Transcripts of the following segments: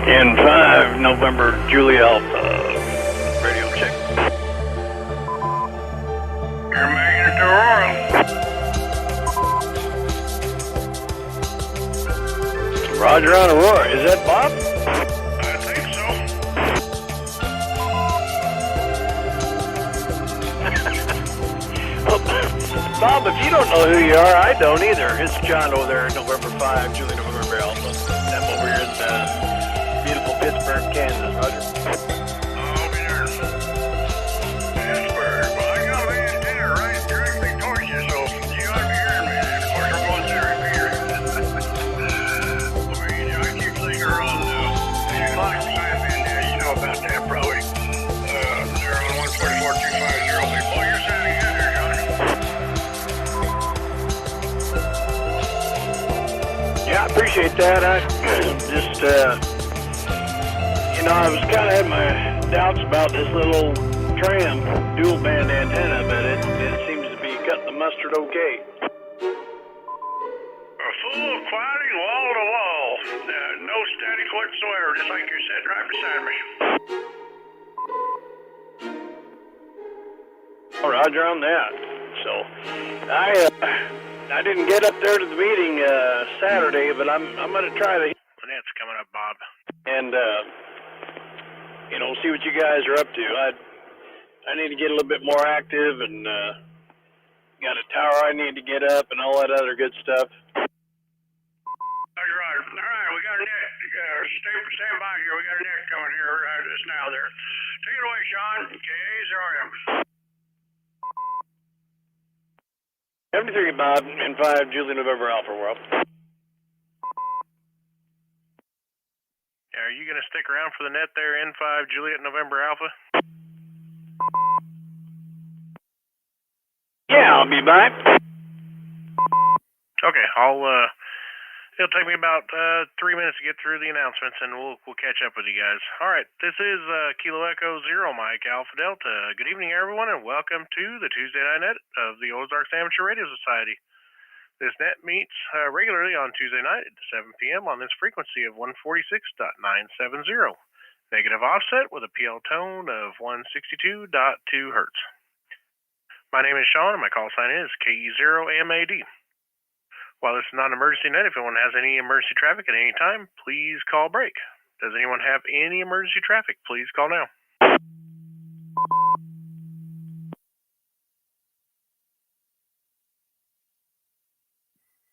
In 5, November, Julia Alpha. Radio check. You're making it to Aurora. Roger on Aurora. Is that Bob? I think so. Bob, if you don't know who you are, I don't either. It's John over there, November 5, Julia November Alpha. I'm over here in beautiful Pittsburgh, Kansas. Roger. I'll be there. Pittsburgh. Well, I got my antenna right directly towards you, so you ought to be hearing me. Of course, we're going through here. I mean, I keep thinking around clock sign in there. You know about that, probably. They're on 144-250. Oh, you're sounding good there, John. Yeah, I appreciate that. I just, I was kind of having my doubts about this little tram dual band antenna, but it seems to be cutting the mustard okay. Full quieting wall to wall. No static whatsoever, just like you said right beside me. Roger on that. So, I didn't get up there to the meeting Saturday, but I'm going to try to. That's coming up, Bob. And see what you guys are up to. I need to get a little bit more active, and got a tower I need to get up, and all that other good stuff. Roger. All right, we got a net. Stand by here. We got a net coming here just now there. Take it away, Shaun KE0MAD. 73 Bob, in 5, Julia November Alpha World. Are you going to stick around for the net there, N5 Juliet November Alpha? Yeah, I'll be back. Okay, it'll take me about 3 minutes to get through the announcements, and we'll catch up with you guys. All right, this is Kilo Echo Zero Mike Alpha Delta. Good evening, everyone, and welcome to the Tuesday night net of the Ozarks Amateur Radio Society. This net meets regularly on Tuesday night at 7 p.m. on this frequency of 146.970. Negative offset with a PL tone of 162.2 hertz. My name is Shaun, and my call sign is KE0MAD. While this is not an emergency net, if anyone has any emergency traffic at any time, please call break. Does anyone have any emergency traffic? Please call now.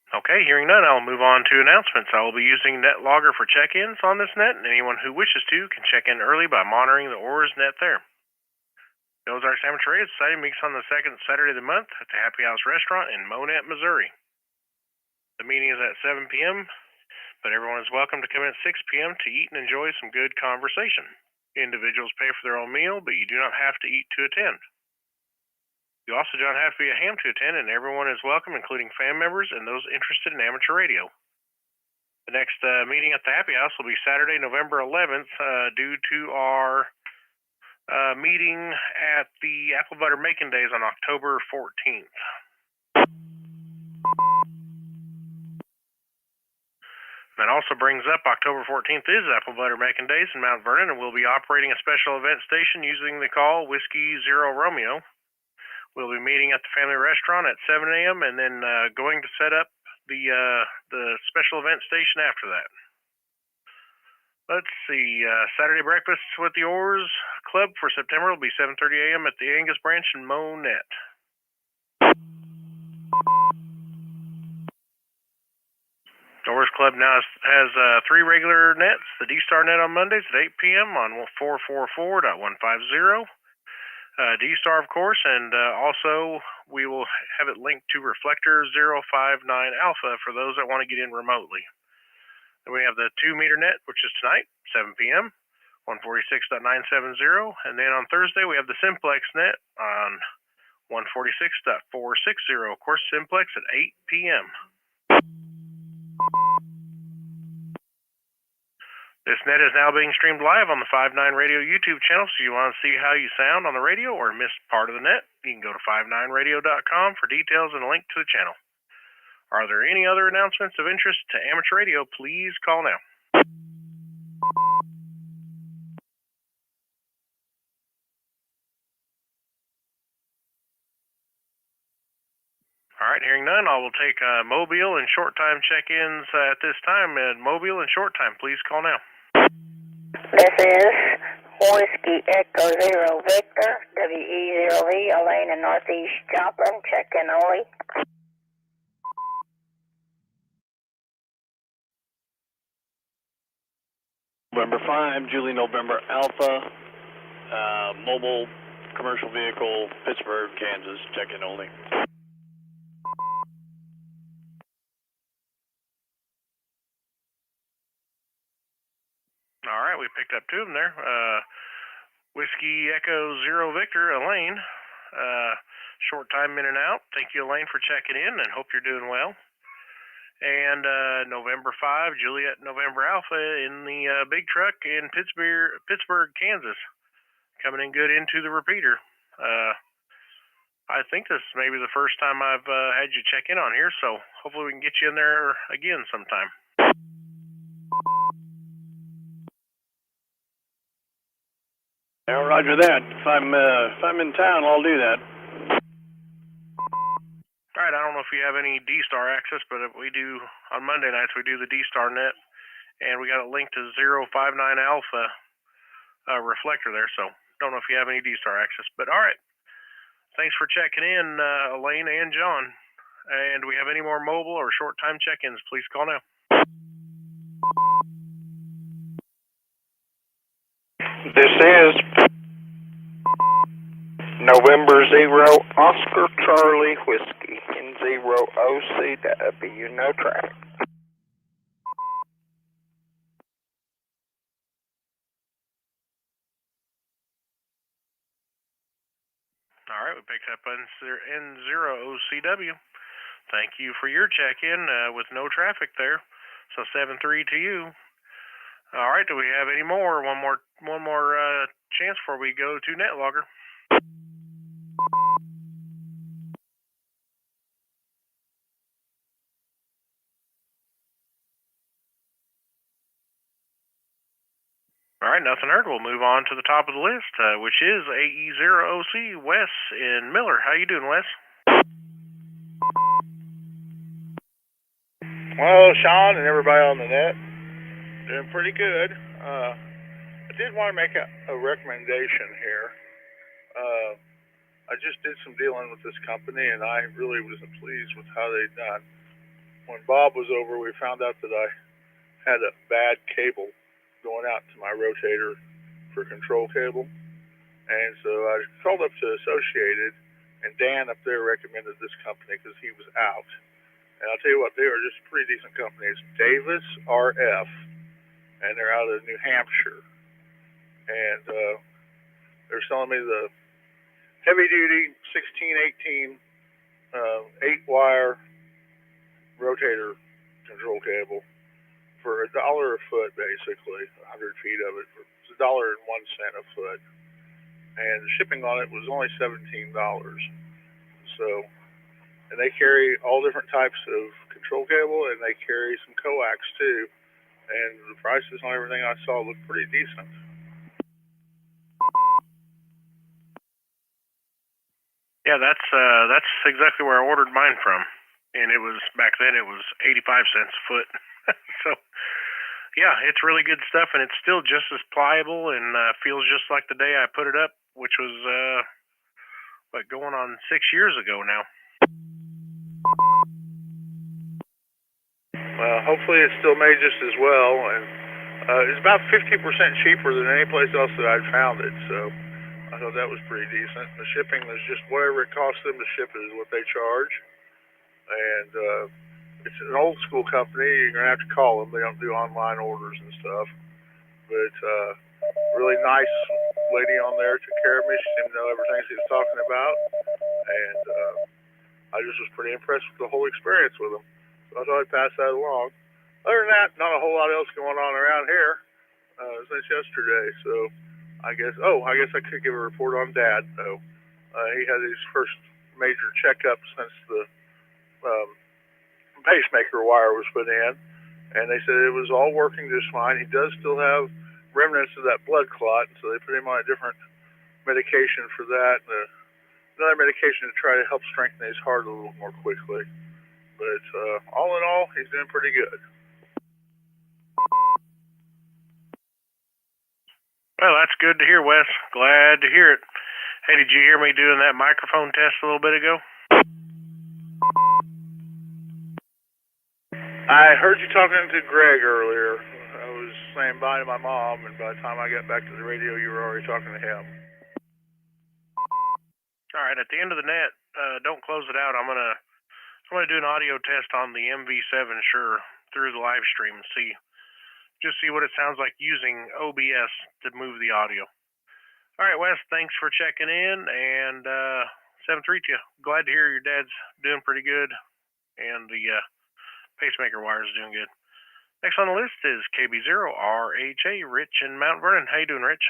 Okay, hearing none, I'll move on to announcements. I will be using NetLogger for check-ins on this net, and anyone who wishes to can check in early by monitoring the OARS net there. The Ozarks Amateur Radio Society meets on the second Saturday of the month at the Happy House Restaurant in Monette, Missouri. The meeting is at 7 p.m., but everyone is welcome to come in at 6 p.m. to eat and enjoy some good conversation. Individuals pay for their own meal, but you do not have to eat to attend. You also don't have to be a ham to attend, and everyone is welcome, including fan members and those interested in amateur radio. The next meeting at the Happy House will be Saturday, November 11th, due to our meeting at the Apple Butter Making Days on October 14th. That also brings up October 14th is Apple Butter Making Days in Mount Vernon, and we'll be operating a special event station using the call Whiskey Zero Romeo. We'll be meeting at the family restaurant at 7 a.m. and then going to set up the special event station after that. Let's see. Saturday breakfast with the OARS Club for September will be 7:30 a.m. at the Angus Branch in Monette. The OARS Club now has 3 regular nets. The D-Star net on Mondays at 8 p.m. on 444.150. D-Star, of course, and also we will have it linked to Reflector 059 Alpha for those that want to get in remotely. Then we have the 2-meter net, which is tonight, 7 p.m., 146.970, and then on Thursday we have the Simplex net on 146.460, of course, Simplex at 8 p.m. This net is now being streamed live on the 59 Radio YouTube channel, so you want to see how you sound on the radio or miss part of the net, you can go to 59radio.com for details and a link to the channel. Are there any other announcements of interest to amateur radio? Please call now. I will take Mobile and short time check-ins at this time. Mobile and short time, please call now. This is Whiskey Echo Zero Victor, WE0V, Elaine in Northeast Joplin, check-in only. November 5, Julie November Alpha, mobile commercial vehicle, Pittsburgh, Kansas, check-in only. All right, we picked up two of them there. Whiskey Echo Zero Victor, Elaine. Short time in and out. Thank you, Elaine, for checking in, and hope you're doing well. And November 5, Juliet November Alpha in the big truck in Pittsburgh, Kansas. Coming in good into the repeater. I think this may be the first time I've had you check in on here, so hopefully we can get you in there again sometime. Yeah, roger that. If I'm in town, I'll do that. All right, I don't know if you have any D-Star access, but we do, on Monday nights, we do the D-Star net, and we got a link to 059 Alpha reflector there, so don't know if you have any D-Star access, but all right. Thanks for checking in, Elaine and John. And do we have any more mobile or short time check-ins? Please call now. This is November 0 Oscar Charlie Whiskey in 0 OCW, no traffic. All right, we picked up N0 OCW. Thank you for your check-in with no traffic there. So 7-3 to you. All right, do we have any more? One more chance before we go to NetLogger. All right, nothing heard. We'll move on to the top of the list, which is AE0OC, Wes in Miller. How you doing, Wes? Well, Shaun and everybody on the net, doing pretty good. I did want to make a recommendation here. I just did some dealing with this company, and I really wasn't pleased with how they'd done. When Bob was over, we found out that I had a bad cable going out to my rotator for control cable. And so I called up to Associated, and Dan up there recommended this company because he was out. And I'll tell you what, they are just a pretty decent company. It's Davis RF, and they're out of New Hampshire. And they're selling me the heavy-duty 1618 8-wire rotator control cable for $1 a foot, basically, 100 feet of it. It's $1.01 a foot. And the shipping on it was only $17. So, and they carry all different types of control cable, and they carry some coax too. And the prices on everything I saw looked pretty decent. Yeah, that's exactly where I ordered mine from, and it was back then it was 85 cents a foot. So, yeah, it's really good stuff, and it's still just as pliable and feels just like the day I put it up, which was going on 6 years ago now. Well, hopefully it's still made just as well, and it's about 50% cheaper than any place else that I'd found it, so I thought that was pretty decent. The shipping is just whatever it costs them to ship it is what they charge, and it's an old school company. You're going to have to call them. They don't do online orders and stuff, but really nice lady on there took care of me. She seemed to know everything she was talking about, and I just was pretty impressed with the whole experience with them. So I thought I'd pass that along. Other than that, not a whole lot else going on around here since yesterday. So I guess I could give a report on Dad, though. He had his first major checkup since the pacemaker wire was put in, and they said it was all working just fine. He does still have remnants of that blood clot, so they put him on a different medication for that, and another medication to try to help strengthen his heart a little more quickly. But all in all, he's doing pretty good. Well, that's good to hear, Wes. Glad to hear it. Hey, did you hear me doing that microphone test a little bit ago? I heard you talking to Greg earlier. I was saying bye to my mom, and by the time I got back to the radio, you were already talking to him. All right, at the end of the net, don't close it out. I'm gonna do an audio test on the MV7 Shure through the live stream and see what it sounds like using OBS to move the audio. All right, Wes, thanks for checking in, and 7-3 to you. Glad to hear your dad's doing pretty good, and the pacemaker wire is doing good. Next on the list is KB0RHA, Rich in Mount Vernon. How you doing, Rich?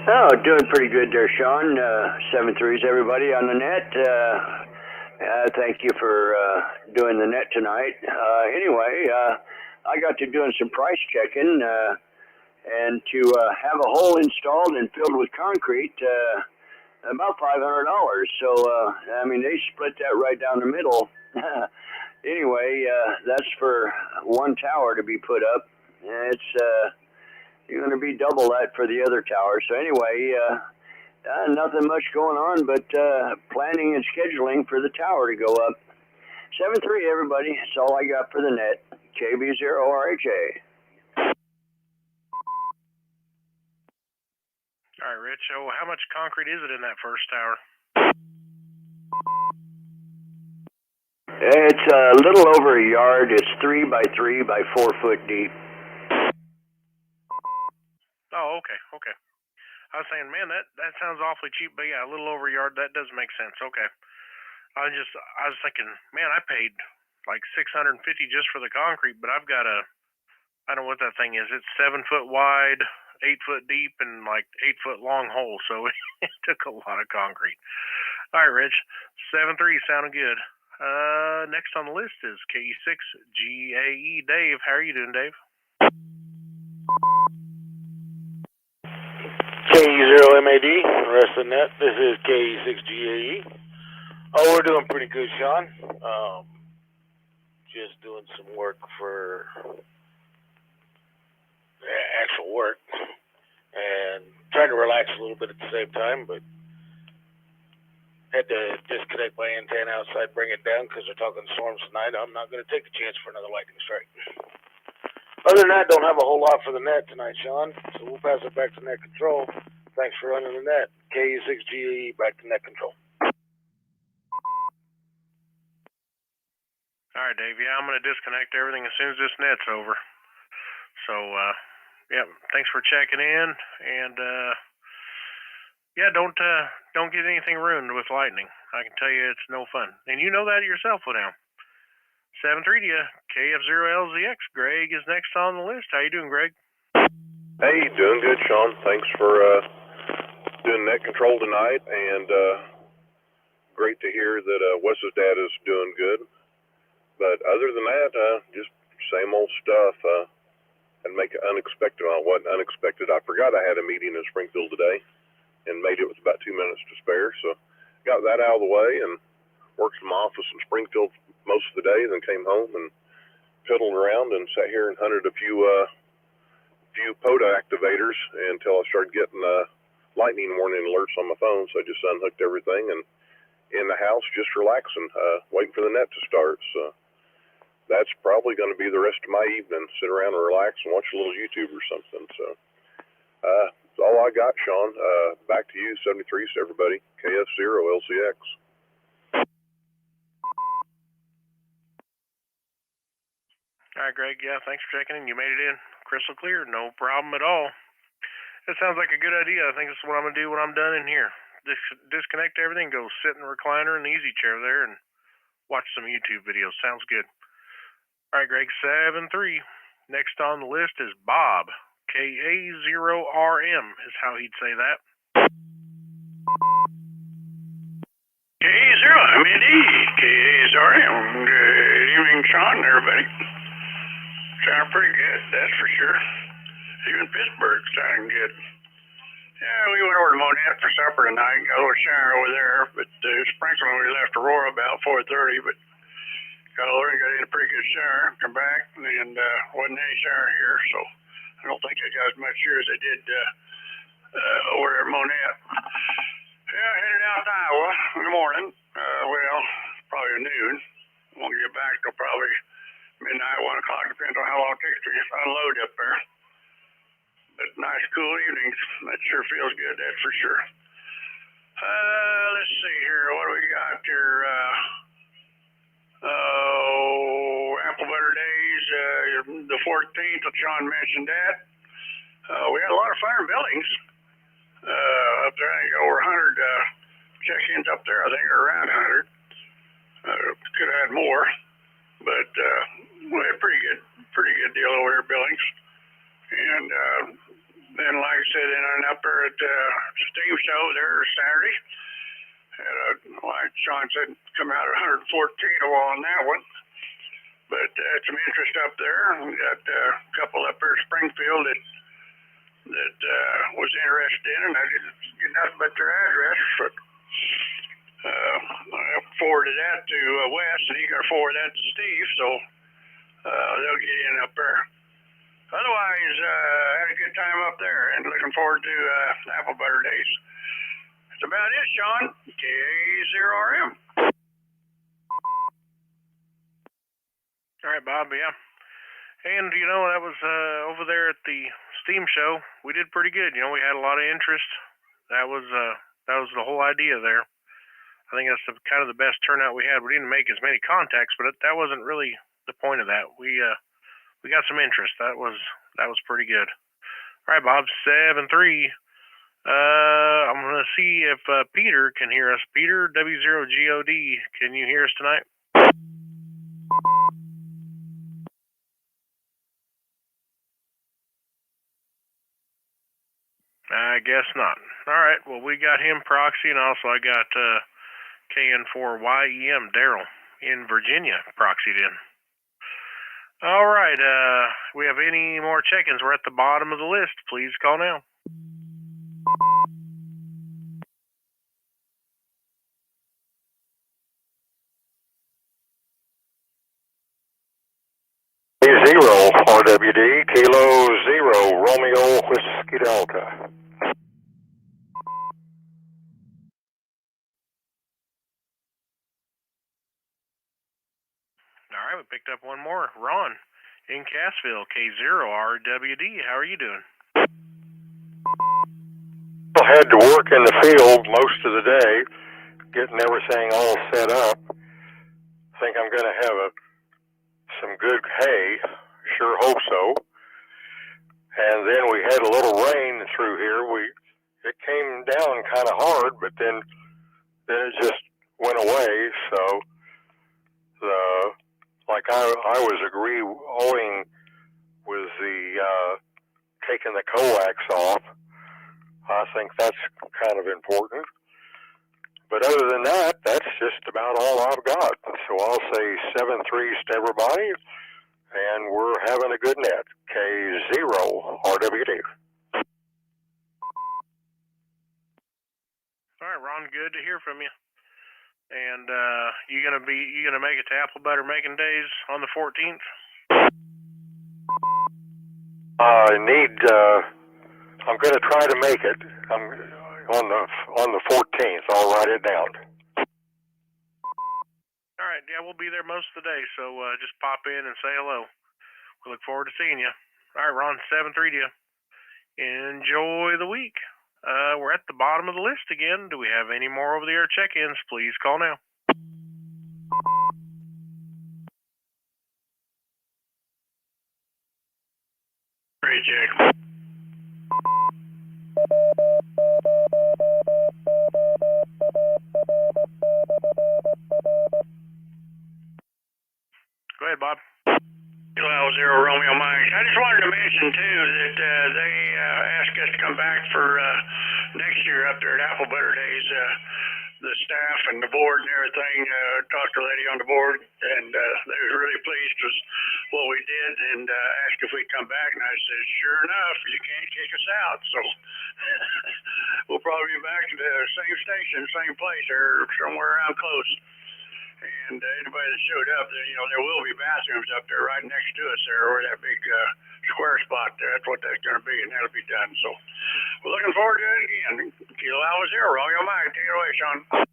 Oh, doing pretty good there, Shaun. 7-3s, everybody on the net. Thank you for doing the net tonight. Anyway, I got to doing some price checking, and to have a hole installed and filled with concrete, about $500. So, I mean, they split that right down the middle. Anyway, that's for one tower to be put up. It's you're going to be double that for the other tower. So anyway, nothing much going on, but planning and scheduling for the tower to go up. 7-3, everybody. That's all I got for the net. KB0RHA. All right, Rich. So how much concrete is it in that first tower? It's a little over a yard. It's 3 by 3 by 4 foot deep. Oh, okay. I was saying, man, that sounds awfully cheap, but yeah, a little over a yard, that does make sense. Okay. I was thinking, man, I paid like $650 just for the concrete, but I've got I don't know what that thing is. It's 7 foot wide, 8 foot deep, and like 8 foot long hole, so it took a lot of concrete. All right, Rich, 7-3 sounding good. Next on the list is KE6GAE, Dave. How are you doing, Dave? KE0MAD, rest of the net. This is KE6GAE. Oh, we're doing pretty good, Shaun. Just doing some work for actual work and trying to relax a little bit at the same time, but had to disconnect my antenna outside, bring it down because they're talking storms tonight. I'm not going to take a chance for another lightning strike. Other than that, don't have a whole lot for the net tonight, Shaun, so we'll pass it back to net control. Thanks for running the net. KE6GAE, back to net control. All right, Dave. Yeah, I'm going to disconnect everything as soon as this net's over. So, yeah, thanks for checking in, and yeah, don't get anything ruined with lightning. I can tell you it's no fun, and you know that yourself now. 7-3 to you, KF0LZX. Greg is next on the list. How you doing, Greg? Hey, doing good, Shaun. Thanks for doing net control tonight, and great to hear that Wes's dad is doing good. But other than that, just same old stuff. And make it unexpected. Well, it wasn't unexpected. I forgot I had a meeting in Springfield today and made it with about 2 minutes to spare. So got that out of the way and worked some office in Springfield most of the day, then came home and fiddled around and sat here and hunted a few POTA activators until I started getting lightning warning alerts on my phone. So I just unhooked everything and in the house just relaxing, waiting for the net to start. So that's probably going to be the rest of my evening. Sit around and relax and watch a little YouTube or something. So that's all I got, Shaun. Back to you, 73, so everybody. KF0LCX. All right, Greg. Yeah, thanks for checking in. You made it in crystal clear. No problem at all. That sounds like a good idea. I think this is what I'm going to do when I'm done in here. Disconnect everything, go sit in the recliner in the easy chair there and watch some YouTube videos. Sounds good. All right, Greg, 7-3. Next on the list is Bob. KA0RM is how he'd say that. KA0MAD, KA0RM. Good evening, Shaun, everybody. Sounding pretty good, that's for sure. Even Pittsburgh's sounding good. Yeah, we went over to Monette for supper tonight. Got a little shower over there, but sprinkling we left Aurora about 4:30. But got over and got in a pretty good shower. Come back and wasn't any shower here, so I don't think they got as much here as they did over there at Monette. Yeah, headed out to Iowa in the morning. Well, probably noon. Won't get back till probably midnight, 1 o'clock, depends on how long it takes to unload up there. But nice, cool evenings. That sure feels good, that's for sure. Let's see here. What do we got here? Apple Butter Days, the 14th, Shaun mentioned that. We had a lot of fire buildings up there. I think over 100 check-ins up there. I think around 100. Could have had more, but we had a pretty good deal over here, Billings. And then, like I said, then up there at the Steam Show there Saturday, like Shaun said, come out at 114 on that one. But had some interest up there. We got a couple up there at Springfield that was interested in, and I didn't get nothing but their address. But I forwarded that to Wes, and he's going to forward that to Steve, so they'll get in up there. Otherwise, had a good time up there, and looking forward to Apple Butter Days. That's about it, Shaun. KE0RM. All right, Bob, yeah. And, that was over there at the Steam Show. We did pretty good. We had a lot of interest. That was the whole idea there. I think that's kind of the best turnout we had. We didn't make as many contacts, but that wasn't really the point of that. We got some interest. That was pretty good. All right, Bob, 7-3. I'm going to see if Peter can hear us. Peter, W0GOD, can you hear us tonight? I guess not. All right, well, we got him proxy, and also I got KN4YEM, Daryl, in Virginia, proxied in. All right, we have any more check-ins? We're at the bottom of the list. Please call now. Zero RWD, Kilo 0, Romeo Whiskey Delta. All right, we picked up one more. Ron in Cassville, K0RWD. How are you doing? I had to work in the field most of the day, getting everything all set up. I think I'm going to have some good hay. Sure hope so. And then we had a little rain through here. It came down kind of hard, but then it just went away. So like I was agreeing with the taking the coax off. I think that's kind of important. But other than that, that's just about all I've got. So I'll say 7-3 to everybody, and we're having a good net. K0RWD. All right, Ron, good to hear from you. And you gonna make it to Apple Butter Making Days on the 14th? I'm going to try to make it. I'm on the 14th. I'll write it down. All right, yeah, we'll be there most of the day, so just pop in and say hello. We look forward to seeing you. All right, Ron, 7-3 to you. Enjoy the week. We're at the bottom of the list again. Do we have any more over-the-air check-ins? Please call now. Great, Jack. Go ahead, Bob. Kilo 0 Romeo Mike. I just wanted to mention too that they asked us to come back for next year up there at Apple Butter Days. The staff and the board and everything talked to a lady on the board, and they was really pleased with what we did, and asked if we'd come back. And I said, sure enough, you can't kick us out. So back to the same station, same place, or somewhere around close. And anybody that showed up, there will be bathrooms up there right next to us there, where that big square spot there. That's what that's going to be, and that'll be done. So we're looking forward to it again. Kilo Alpha Zero, roll your mic. Take it away, Shaun.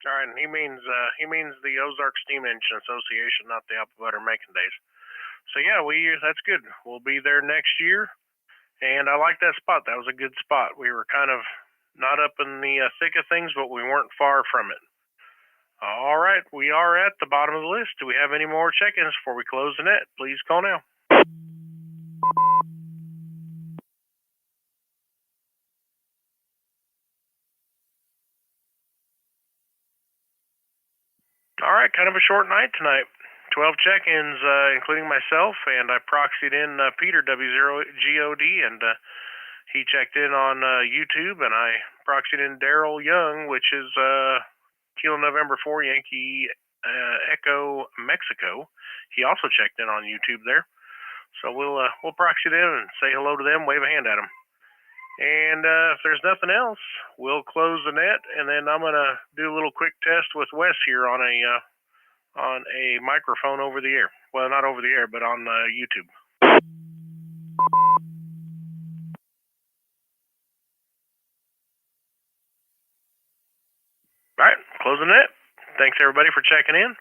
All right, and he means the Ozark Steam Engine Association, not the Apple Butter Making Days. So yeah, that's good. We'll be there next year, and I like that spot. That was a good spot. We were kind of not up in the thick of things, but we weren't far from it. All right, we are at the bottom of the list. Do we have any more check-ins before we close the net? Please call now. All right, kind of a short night tonight. 12 check-ins, including myself, and I proxied in Peter W0GOD, and he checked in on YouTube, and I proxied in Daryl Young, which is Kilo November 4 Yankee Echo Mexico. He also checked in on YouTube there. So we'll proxy them and say hello to them, wave a hand at them. And if there's nothing else, we'll close the net, and then I'm going to do a little quick test with Wes here on a microphone over the air. Well, not over the air, but on YouTube. All right, close the net. Thanks, everybody, for checking in.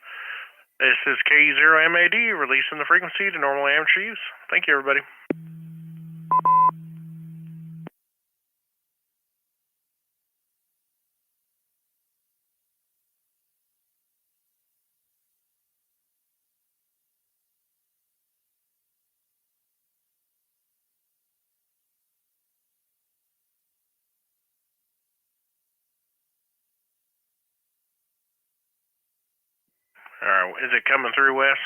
This is KE0MAD, releasing the frequency to normal amateur use. Thank you, everybody. All right, is it coming through, Wes?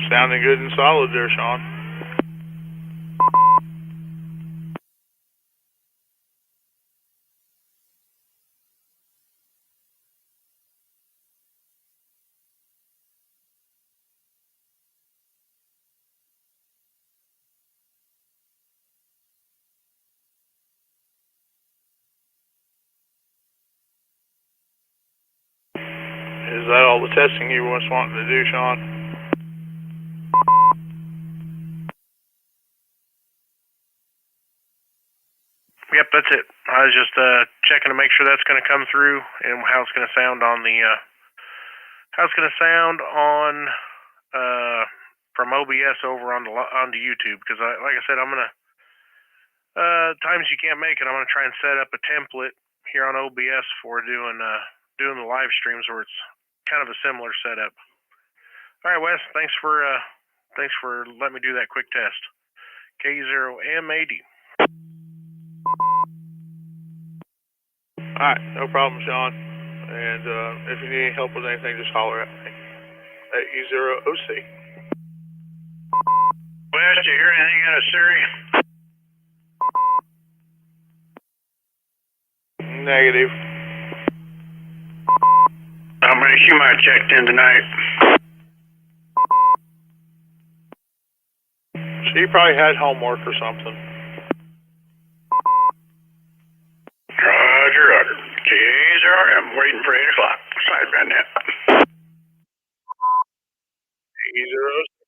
Sounding good and solid there, Shaun. Is that all the testing you was wanting to do, Shaun? Yep, that's it. I was just checking to make sure that's going to come through and how it's going to sound on from OBS over onto YouTube, because like I said, I'm gonna times you can't make it, I'm gonna try and set up a template here on OBS for doing the live streams where it's kind of a similar setup. All right, Wes, thanks for letting me do that quick test. K0MAD. All right, no problem, Shaun. And if you need any help with anything, just holler at me at E0OC. Wes, did you hear anything out of Siri? Negative. She might have checked in tonight. She probably had homework or something. Roger, Roger. I'm waiting for 8 o'clock. Sideband net. E0OC.